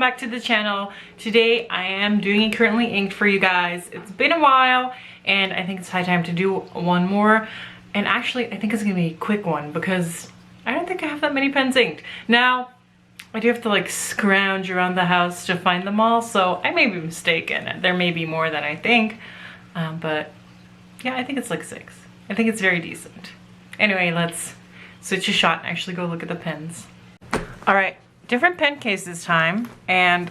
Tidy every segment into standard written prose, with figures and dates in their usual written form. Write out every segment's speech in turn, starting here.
welcome back to the channel. Today I am doing a currently inked for you guys. It's been a while and I think it's high time to do one more. And actually I think it's gonna be a quick one because I don't think I have that many pens inked. Now, I do have to like scrounge around the house to find them all, so I may be mistaken. There may be more than I think, but yeah, I think it's like 6. I think it's very decent. Anyway, let's switch a shot and actually go look at the pens. All right, different pen case this time, and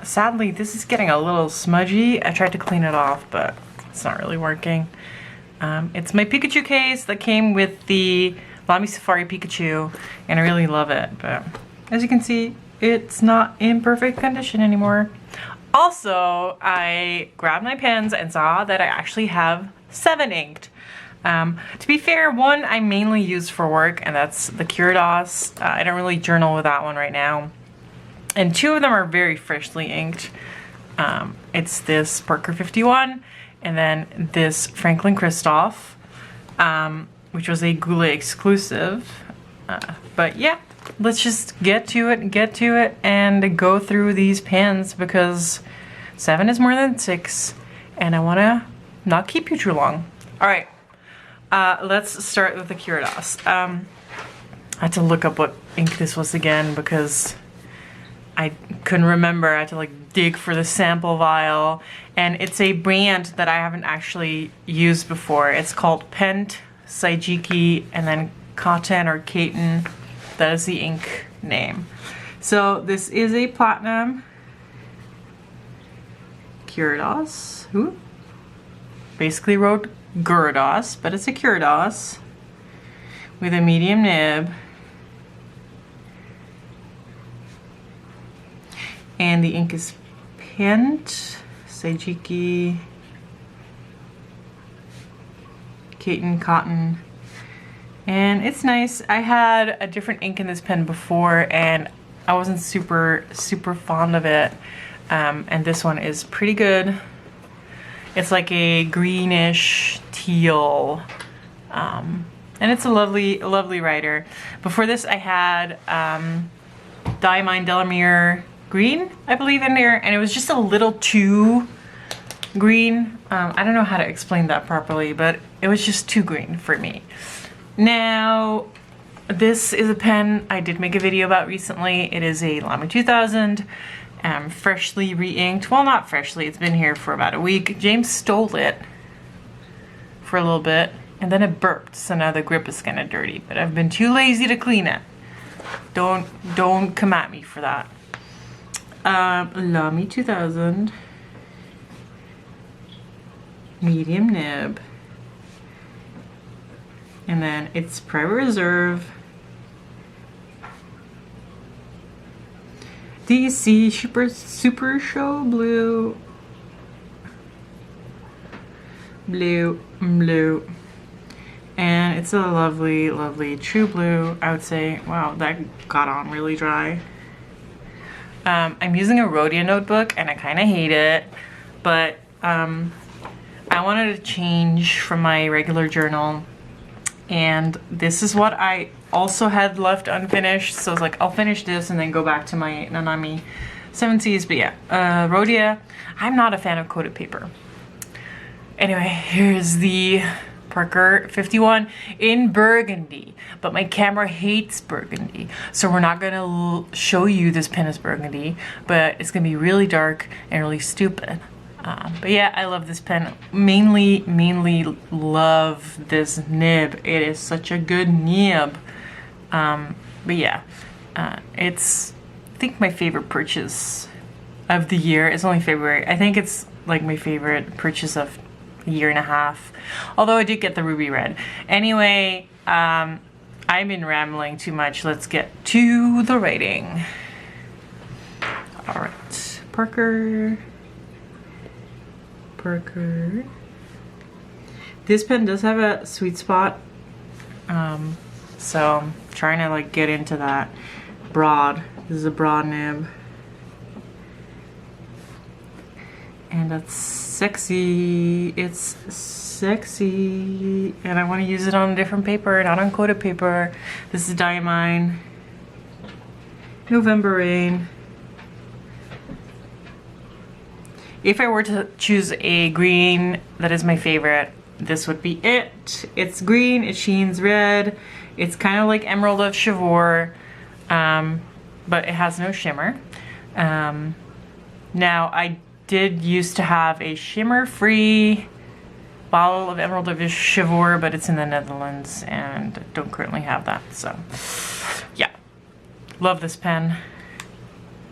sadly this is getting a little smudgy. I tried to clean it off, but it's not really working. It's my Pikachu case that came with the Lamy Safari Pikachu, and I really love it, but as you can see, it's not in perfect condition anymore. Also, I grabbed my pens and saw that I actually have 7 inked. To be fair, one I mainly use for work, and that's the Curadas. I don't really journal with that one right now. And 2 of them are very freshly inked. It's this Parker 51, and then this Franklin-Christoph, which was a Goulet exclusive. But yeah, let's just get to it and go through these pens because 7 is more than 6, and I wanna not keep you too long. All right. Let's start with the Curadas. I had to look up what ink this was again because I couldn't remember. I had to like dig for the sample vial, and it's a brand that I haven't actually used before. It's called Pent, Saijiki, and then Cotton or Katen. That is the ink name. So this is a platinum Curadas. Ooh. Basically wrote Curadas, but it's a Curadas with a medium nib, and the ink is Pent, Saijiki, Katen, Cotton, and it's nice. I had a different ink in this pen before and I wasn't super fond of it, and this one is pretty good. It's like a greenish teal, and it's a lovely writer. Before this I had Diamine Delamere green, I believe, in there, and it was just a little too green. I don't know how to explain that properly, but it was just too green for me. Now, this is a pen I did make a video about recently. It is a Lamy 2000. Freshly re-inked. Well, not freshly, it's been here for about a week. James stole it for a little bit and then it burped, so now the grip is kind of dirty, but I've been too lazy to clean it. Don't come at me for that. Lamy 2000, medium nib, and then it's Private Reserve DC Super Show Blue, and it's a lovely true blue. I would say, wow, that got on really dry. I'm using a Rhodia notebook and I kind of hate it, but I wanted to change from my regular journal, and this is what I also had left unfinished, so I was like, I'll finish this and then go back to my Nanami 7Cs. But yeah, Rhodia, I'm not a fan of coated paper. Anyway, here's the Parker 51 in burgundy, but my camera hates burgundy, so we're not gonna show you this pen as burgundy, but it's gonna be really dark and really stupid. But yeah, I love this pen. Mainly love this nib. It is such a good nib. But yeah, it's, I think, my favorite purchase of the year. It's only February. I think it's like my favorite purchase of a year and a half. Although I did get the ruby red. Anyway, I've been rambling too much. Let's get to the writing. All right, Parker. This pen does have a sweet spot, so I'm trying to like get into that. Broad. This is a broad nib, and that's sexy. It's sexy, and I want to use it on a different paper, not on coated paper. This is Diamine November Rain. If I were to choose a green that is my favorite, this would be it. It's green, it sheens red. It's kind of like Emerald of Chivor, but it has no shimmer. Now, I did used to have a shimmer-free bottle of Emerald of Chivor, but it's in the Netherlands and don't currently have that. So, yeah. Love this pen.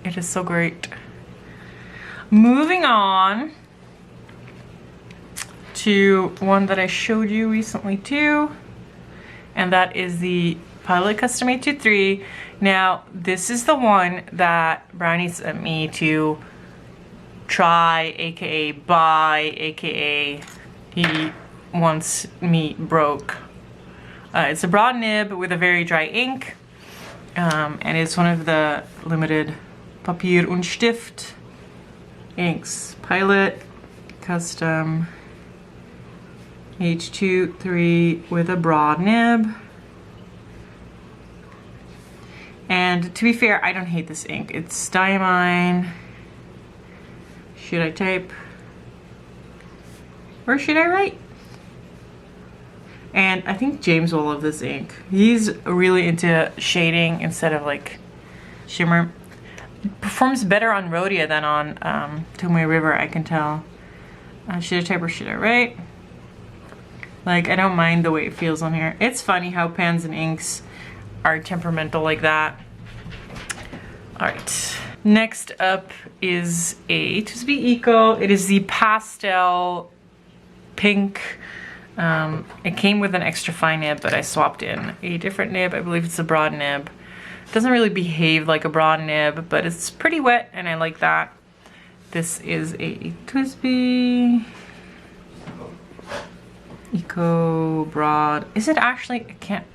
It is so great. Moving on to one that I showed you recently too, and that is the Pilot Custom 823. Now, this is the one that Brownie sent me to try, aka buy, aka he wants me broke. It's a broad nib with a very dry ink, and it's one of the limited Papier und Stift inks. Pilot Custom H23 with a broad nib. And to be fair, I don't hate this ink. It's diamine. Should I type? Or should I write? And I think James will love this ink. He's really into shading instead of like shimmer. It performs better on Rhodia than on Tomoe River, I can tell. Should I type or should I write? Like, I don't mind the way it feels on here. It's funny how pens and inks are temperamental like that. Alright. Next up is a TWSBI Eco. It is the pastel pink. It came with an extra fine nib, but I swapped in a different nib. I believe it's a broad nib. It doesn't really behave like a broad nib, but it's pretty wet and I like that. This is a TWSBI Eco broad. Is it actually? I can't.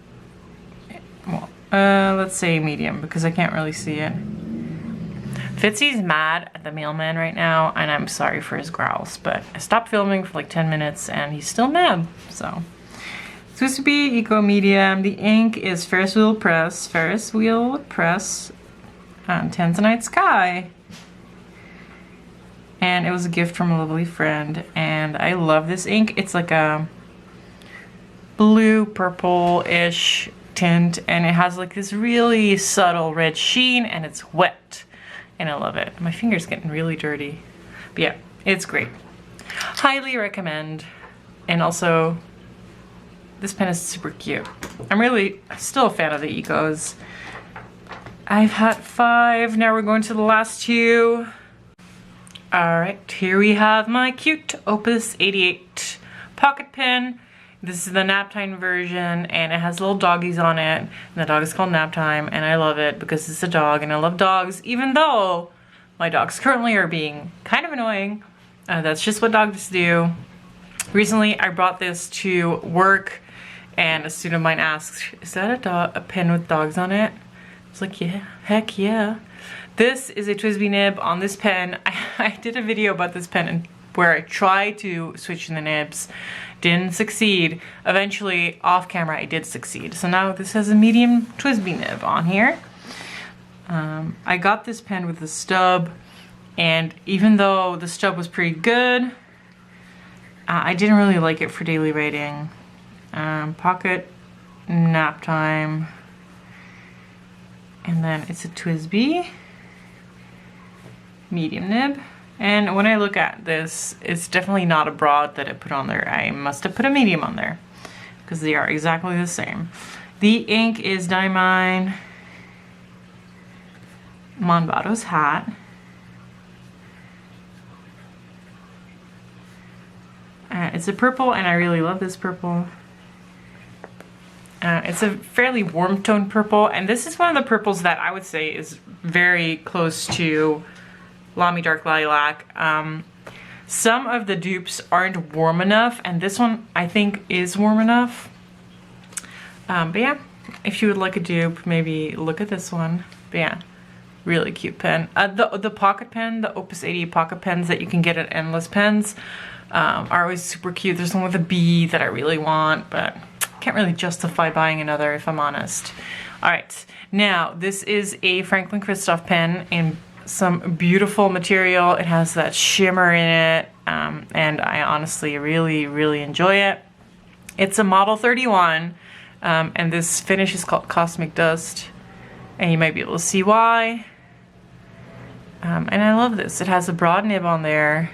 Well, let's say medium because I can't really see it. Fitzy's mad at the mailman right now, and I'm sorry for his growls, but I stopped filming for like 10 minutes and he's still mad. So, TWSBI Eco medium. The ink is Ferris Wheel Press. Tanzanite Sky. And it was a gift from a lovely friend, and I love this ink. It's like a blue purple-ish tint, and it has like this really subtle red sheen, and it's wet, and I love it. My finger's getting really dirty, but yeah, it's great. Highly recommend. And also, this pen is super cute. I'm really still a fan of the Ecos. I've had 5, now we're going to the last 2. Alright, here we have my cute Opus 88 pocket pen. This is the Naptime version, and it has little doggies on it. And the dog is called Naptime, and I love it because it's a dog, and I love dogs, even though my dogs currently are being kind of annoying. That's just what dogs do. Recently, I brought this to work, and a student of mine asked, "Is that a pen with dogs on it?" I was like, yeah, heck yeah. This is a TWSBI nib on this pen. I did a video about this pen where I tried to switch in the nibs. Didn't succeed. Eventually, off camera, I did succeed. So now this has a medium TWSBI nib on here. I got this pen with the stub, and even though the stub was pretty good, I didn't really like it for daily writing. Pocket, Naptime, and then it's a TWSBI medium nib. And when I look at this, it's definitely not a broad that I put on there. I must have put a medium on there because they are exactly the same. The ink is Diamine Monvado's Hat. It's a purple, and I really love this purple. It's a fairly warm tone purple, and this is one of the purples that I would say is very close to Lamy Dark Lilac. Some of the dupes aren't warm enough, and this one I think is warm enough. But yeah, if you would like a dupe, maybe look at this one. But yeah, really cute pen. The pocket pen, the Opus 88 pocket pens that you can get at Endless Pens are always super cute. There's one with a bee that I really want, but can't really justify buying another if I'm honest. All right, now this is a Franklin-Christoph pen in some beautiful material. It has that shimmer in it, and I honestly really enjoy it. It's a Model 31, and this finish is called Cosmic Dust, and you might be able to see why. And I love this. It has a broad nib on there,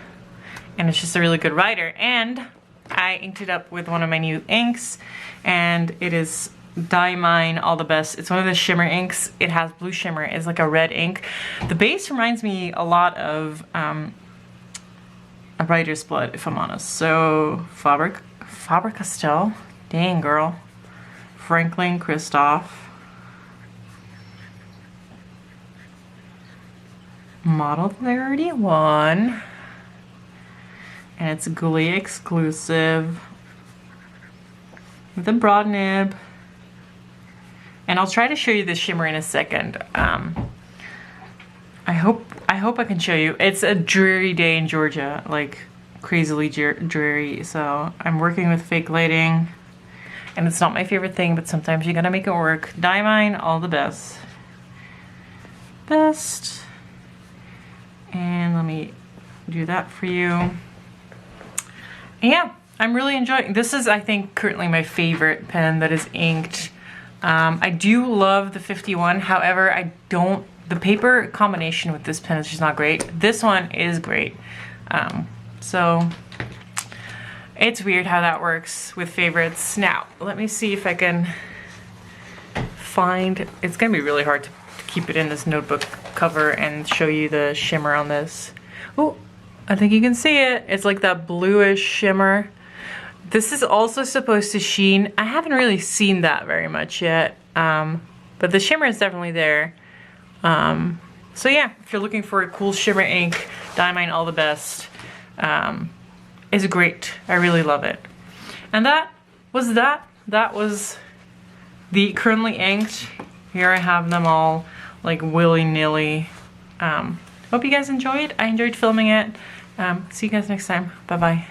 and it's just a really good writer. And I inked it up with one of my new inks, and it is Diamine All the Best. It's one of the shimmer inks. It has blue shimmer. It's like a red ink. The base reminds me a lot of a writer's blood, if I'm honest. So Faber-Castell, dang girl, Franklin-Christoph, Model 31, and it's Goulet exclusive with a broad nib. And I'll try to show you the shimmer in a second. I hope I can show you. It's a dreary day in Georgia, like crazily dreary. So I'm working with fake lighting, and it's not my favorite thing, but sometimes you gotta make it work. Diamine All the Best. And let me do that for you. And yeah, I'm really enjoying. This is, I think, currently my favorite pen that is inked. I do love the 51. However, the paper combination with this pen is just not great. This one is great. So it's weird how that works with favorites. Now, let me see if I can find, it's gonna be really hard to keep it in this notebook cover and show you the shimmer on this. Oh, I think you can see it. It's like that bluish shimmer. This is also supposed to sheen. I haven't really seen that very much yet, but the shimmer is definitely there. So yeah, if you're looking for a cool shimmer ink, Diamine All the Best is great. I really love it. And that was the currently inked. Here I have them all like willy-nilly. Hope you guys enjoyed. I enjoyed filming it. See you guys next time. Bye-bye.